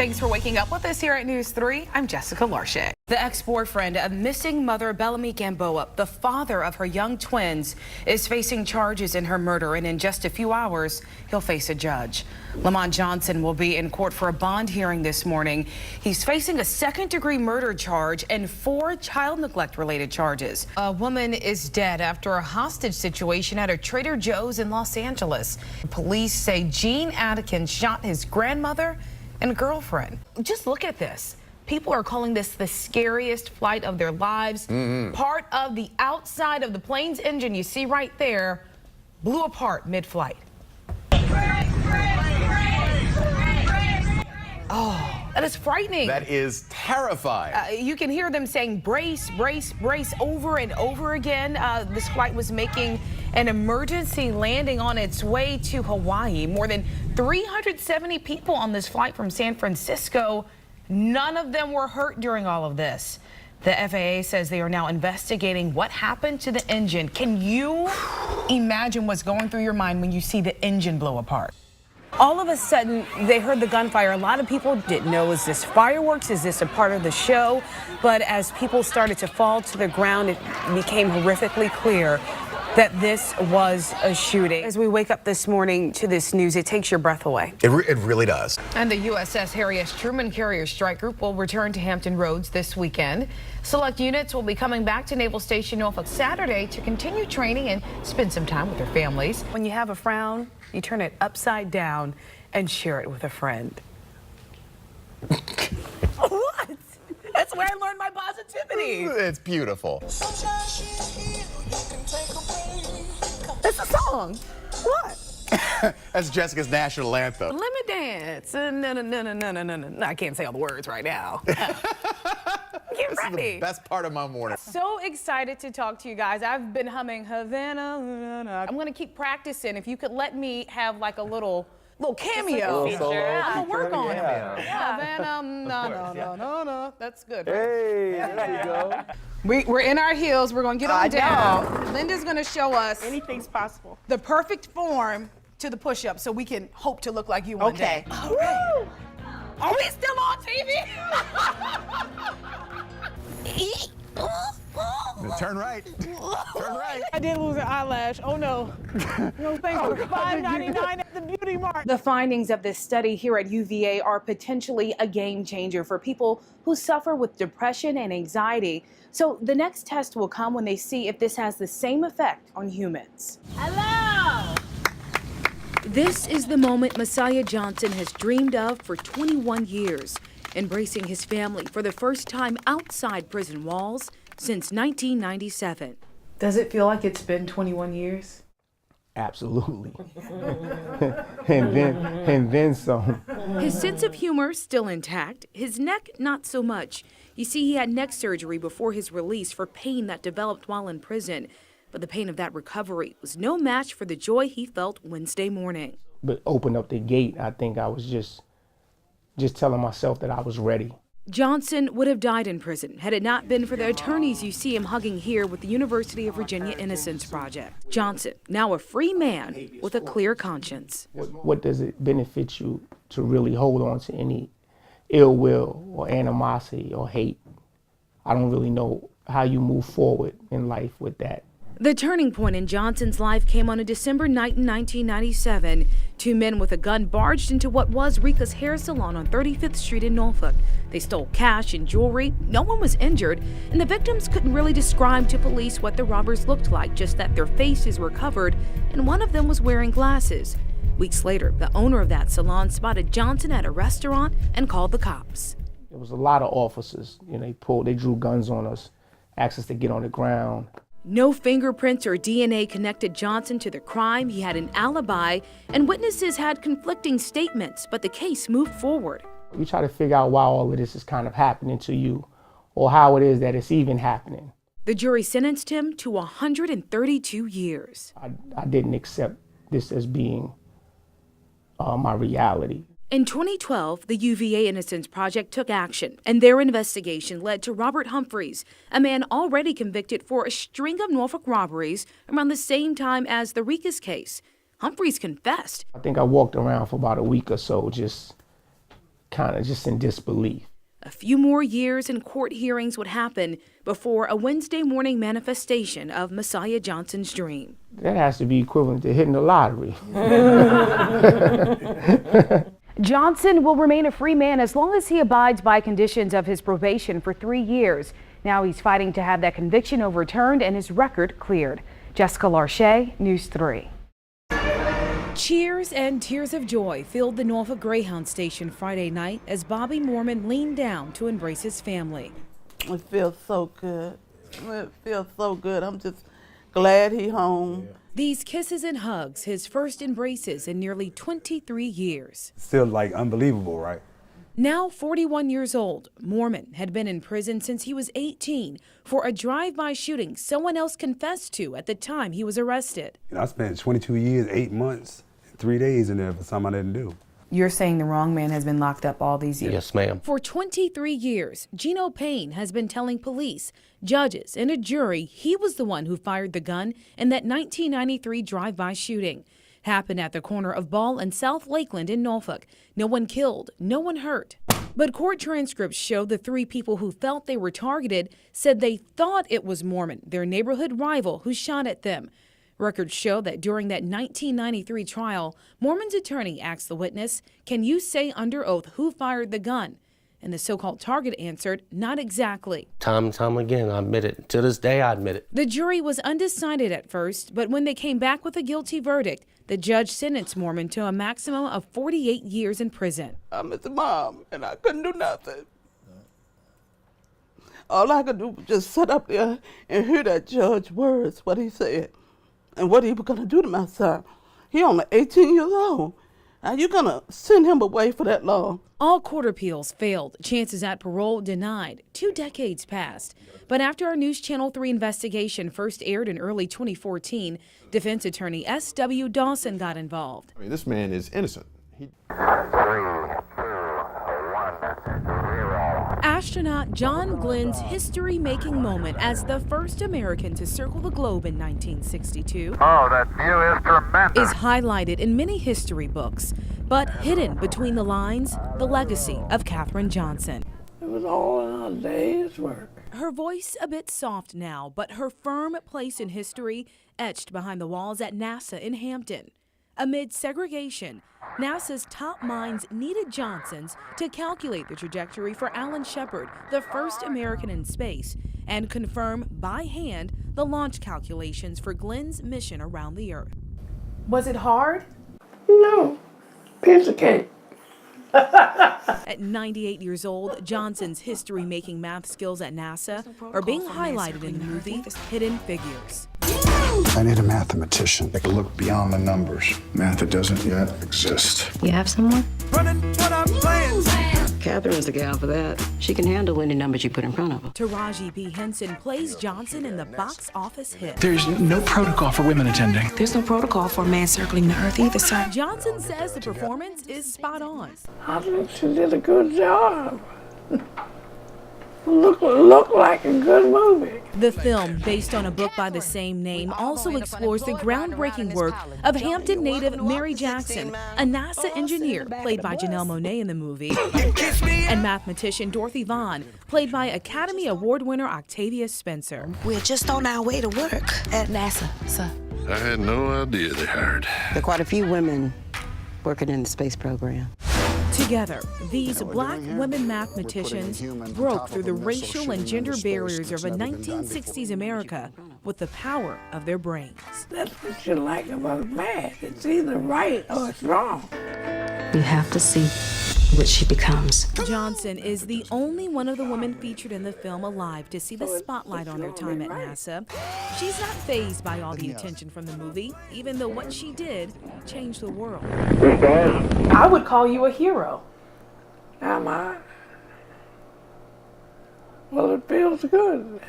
Thanks for waking up with us here at News 3. I'm Jessica Larche. The ex-boyfriend of missing mother Bellamy Gamboa, the father of her young twins, is facing charges in her murder, and in just a few hours, he'll face a judge. Lamont Johnson will be in court for a bond hearing this morning. He's facing a second-degree murder charge and 4 child neglect-related charges. A woman is dead after a hostage situation at a Trader Joe's in Los Angeles. Police say Gene Atkins shot his grandmother and girlfriend. Just look at this. People are calling this the scariest flight of their lives. Part of the outside of the plane's engine you see right there blew apart mid-flight. Oh, that is frightening. That is terrifying. You can hear them saying brace, brace, brace over and over again. This flight was making an emergency landing on its way to Hawaii. More than 370 people on this flight from San Francisco. None of them were hurt during all of this. The FAA says they are now investigating what happened to the engine. Can you imagine what's going through your mind when you see the engine blow apart? All of a sudden, they heard the gunfire. A lot of people didn't know, is this fireworks? Is this a part of the show? But as people started to fall to the ground, it became horrifically clear that this was a shooting. As we wake up this morning to this news, it takes your breath away. It really does. And the USS Harry S. Truman Carrier Strike Group will return to Hampton Roads this weekend. Select units will be coming back to Naval Station Norfolk Saturday to continue training and spend some time with their families. When you have a frown, you turn it upside down and share it with a friend. What? That's where I learned my positivity. It's beautiful. It's a song. What? That's Jessica's national anthem. Let me dance. No, no, no, no, no, no, no, no. I can't say all the words right now. Get This ready. is the best part of my morning. So excited to talk to you guys. I've been humming Havana. I'm going to keep practicing. If you could let me have like a little cameo. I'm going to work on it. Havana, no. That's good. Right? Hey, there you go. We're in our heels. We're going to get on down. Linda's going to show us Anything's possible. the perfect form to the push-up so we can hope to look like you one day. All right. Are we still on TV? Turn right. Turn right. I did lose an eyelash. Oh no. No, thank you. $5.99 at the Beauty Mart. The findings of this study here at UVA are potentially a game changer for people who suffer with depression and anxiety. So the next test will come when they see if this has the same effect on humans. Hello. This is the moment Messiah Johnson has dreamed of for 21 years, embracing his family for the first time outside prison walls since 1997. Does it feel like it's been 21 years? Absolutely. and then some. His sense of humor still intact, his neck not so much. You see, he had neck surgery before his release for pain that developed while in prison. But the pain of that recovery was no match for the joy he felt Wednesday morning. But opened up the gate, I think I was just telling myself that I was ready. Johnson would have died in prison had it not been for the attorneys you see him hugging here with the University of Virginia Innocence Project. Johnson, now a free man with a clear conscience. What does it benefit you to really hold on to any ill will or animosity or hate? I don't really know how you move forward in life with that. The turning point in Johnson's life came on a December night in 1997. 2 men with a gun barged into what was Rika's hair salon on 35th Street in Norfolk. They stole cash and jewelry. No one was injured, and the victims couldn't really describe to police what the robbers looked like, just that their faces were covered, and one of them was wearing glasses. Weeks later, the owner of that salon spotted Johnson at a restaurant and called the cops. There was a lot of officers. They drew guns on us, asked us to get on the ground. No fingerprints or DNA connected Johnson to the crime. He had an alibi, and witnesses had conflicting statements, but the case moved forward. We try to figure out why all of this is kind of happening to you, or how it is that it's even happening. The jury sentenced him to 132 years. I didn't accept this as being my reality. In 2012, the UVA Innocence Project took action, and their investigation led to Robert Humphreys, a man already convicted for a string of Norfolk robberies around the same time as the Rika's case. Humphreys confessed. I think I walked around for about a week or so just kind of just in disbelief. A few more years and court hearings would happen before a Wednesday morning manifestation of Messiah Johnson's dream. That has to be equivalent to hitting the lottery. Johnson will remain a free man as long as he abides by conditions of his probation for 3 years. Now he's fighting to have that conviction overturned and his record cleared. Jessica Larche, News 3. Cheers and tears of joy filled the Norfolk Greyhound station Friday night as Bobby Moorman leaned down to embrace his family. It feels so good. It feels so good. I'm just glad he's home. These kisses and hugs, his first embraces in nearly 23 years. Still like unbelievable, right? Now 41 years old, Moorman had been in prison since he was 18 for a drive-by shooting someone else confessed to at the time he was arrested. I spent 22 years, 8 months, 3 days in there for something I didn't do. You're saying the wrong man has been locked up all these years? Yes, ma'am. For 23 years, Gino Payne has been telling police, judges, and a jury he was the one who fired the gun in that 1993 drive-by shooting. Happened at the corner of Ball and South Lakeland in Norfolk. No one killed, no one hurt. But court transcripts show the 3 people who felt they were targeted said they thought it was Moorman, their neighborhood rival, who shot at them. Records show that during that 1993 trial, Moorman's attorney asked the witness, "Can you say under oath who fired the gun?" And the so-called target answered, "Not exactly." Time and time again, I admit it. To this day, I admit it. The jury was undecided at first, but when they came back with a guilty verdict, the judge sentenced Moorman to a maximum of 48 years in prison. I'm his mom, and I couldn't do nothing. All I could do was just sit up there and hear that judge's words, what he said, and what he was going to do to my son. He only 18 years old. Are you going to send him away for that long? All court appeals failed, chances at parole denied. 2 decades passed. But after our News Channel 3 investigation first aired in early 2014, defense attorney S.W. Dawson got involved. I mean, this man is innocent. Astronaut John Glenn's history-making moment as the first American to circle the globe in 1962 that view is tremendous. is highlighted in many history books, but hidden between the lines, the legacy of Katherine Johnson. It was all in a day's work. Her voice a bit soft now, but her firm place in history etched behind the walls at NASA in Hampton. Amid segregation, NASA's top minds needed Johnsons to calculate the trajectory for Alan Shepard, the first American in space, and confirm by hand the launch calculations for Glenn's mission around the Earth. Was it hard? No, piece of cake. At 98 years old, Johnson's history-making math skills at NASA are being highlighted in the movie Hidden Figures. I need a mathematician that can look beyond the numbers. Math that doesn't yet exist. You have someone? Running what I'm playing. Catherine's the gal for that. She can handle any numbers you put in front of her. Taraji P. Henson plays Johnson in the box office hit. There's no protocol for women attending. There's no protocol for a man circling the earth either, sir. Johnson says the performance is spot on. I think she did a good job. Look like a good movie. The film, based on a book by the same name, also explores the groundbreaking work of Hampton native Mary Jackson, a NASA engineer played by Janelle Monáe in the movie, and mathematician Dorothy Vaughan, played by Academy Award winner Octavia Spencer. We're just on our way to work at NASA, sir. I had no idea they hired. There are quite a few women working in the space program. Together, these black women mathematicians broke through the racial and gender barriers of a 1960s America with the power of their brains. That's what you like about math. It's either right or it's wrong. You have to see what she becomes. Johnson is the only one of the women featured in the film alive to see the spotlight on her time at NASA. She's not fazed by all the attention from the movie, even though what she did changed the world. I would call you a hero. Am I? Well, it feels good.